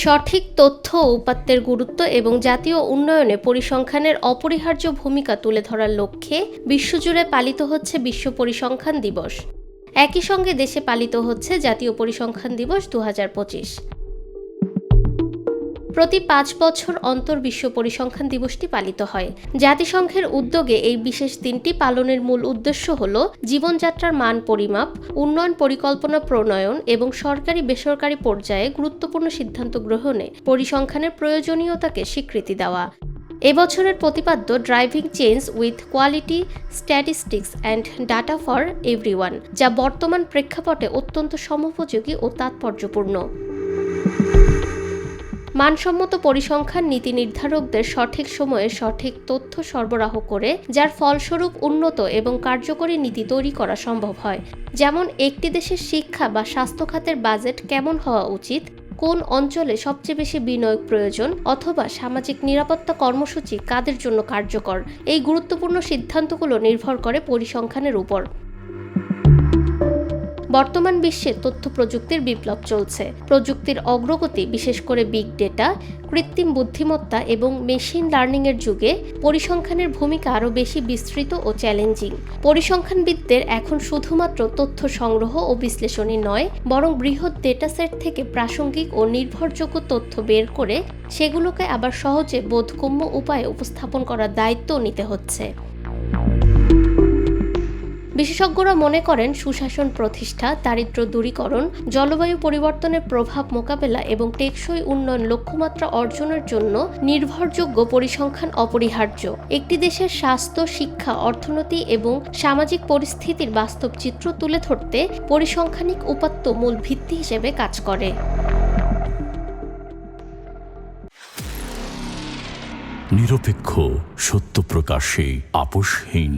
সঠিক তথ্য ও উপাত্তের গুরুত্ব এবং জাতীয় উন্নয়নে পরিসংখ্যানের অপরিহার্য ভূমিকা তুলে ধরার লক্ষ্যে বিশ্বজুড়ে পালিত হচ্ছে বিশ্ব পরিসংখ্যান দিবস। একই সঙ্গে দেশে পালিত হচ্ছে জাতীয় পরিসংখ্যান দিবস 2025। প্রতি 5 বছর অন্তর বিশ্ব পরিসংখ্যান দিবসটি পালিত হয়। জাতিসংঘের উদ্যোগে এই বিশেষ দিনটি পালনের মূল উদ্দেশ্য হল জীবনযাত্রার মান পরিমাপ, উন্নয়ন পরিকল্পনা প্রণয়ন এবং সরকারি বেসরকারি পর্যায়ে গুরুত্বপূর্ণ সিদ্ধান্ত গ্রহণে পরিসংখ্যানের প্রয়োজনীয়তাকে স্বীকৃতি দেওয়া। এবছরের প্রতিপাদ্য driving change with quality statistics and data for everyone, যা বর্তমান প্রেক্ষাপটে অত্যন্ত সময়োপযোগী ও তাৎপর্যপূর্ণ। মানসম্মত পরিসংখ্যান নীতি নির্ধারকদের সঠিক সময়ে সঠিক তথ্য সরবরাহ করে, যার ফলস্বরূপ উন্নত এবং কার্যকরী নীতি তৈরি করা সম্ভব হয়। যেমন একটি দেশের শিক্ষা বা স্বাস্থ্য খাতের বাজেট কেমন হওয়া উচিত, কোন অঞ্চলে সবচেয়ে বেশি বিনিয়োগ প্রয়োজন, অথবা সামাজিক নিরাপত্তা কর্মসূচি কাদের জন্য কার্যকর। এই গুরুত্বপূর্ণ সিদ্ধান্তগুলো নির্ভর করে পরিসংখ্যানের উপর। বর্তমান বিশ্বে তথ্য প্রযুক্তির বিপ্লব চলছে। প্রযুক্তির অগ্রগতি, বিশেষ করে বিগ ডেটা, কৃত্রিম বুদ্ধিমত্তা এবং মেশিন লার্নিংয়ের যুগে পরিসংখ্যানের ভূমিকা আরও বেশি বিস্তৃত ও চ্যালেঞ্জিং। পরিসংখ্যানবিদদের এখন শুধুমাত্র তথ্য সংগ্রহ ও বিশ্লেষণই নয়, বরং বৃহৎ ডেটাসেট থেকে প্রাসঙ্গিক ও নির্ভরযোগ্য তথ্য বের করে সেগুলোকে আবার সহজে বোধগম্য উপায়ে উপস্থাপন করার দায়িত্বও নিতে হচ্ছে। বিশেষজ্ঞরা মনে করেন সুশাসন প্রতিষ্ঠা, দারিদ্র্য দূরীকরণ, জলবায়ু পরিবর্তনের প্রভাব মোকাবেলা এবং টেকসই উন্নয়ন লক্ষ্যমাত্রা অর্জনের জন্য নির্ভরযোগ্য পরিসংখ্যান অপরিহার্য। একটি দেশের স্বাস্থ্য, শিক্ষা, অর্থনীতি এবং সামাজিক পরিস্থিতির বাস্তব চিত্র তুলে ধরতে পরিসংখ্যানিক উপাত্ত মূল ভিত্তি হিসেবে কাজ করে। নিরপেক্ষ, সত্য প্রকাশে আপোষহীন।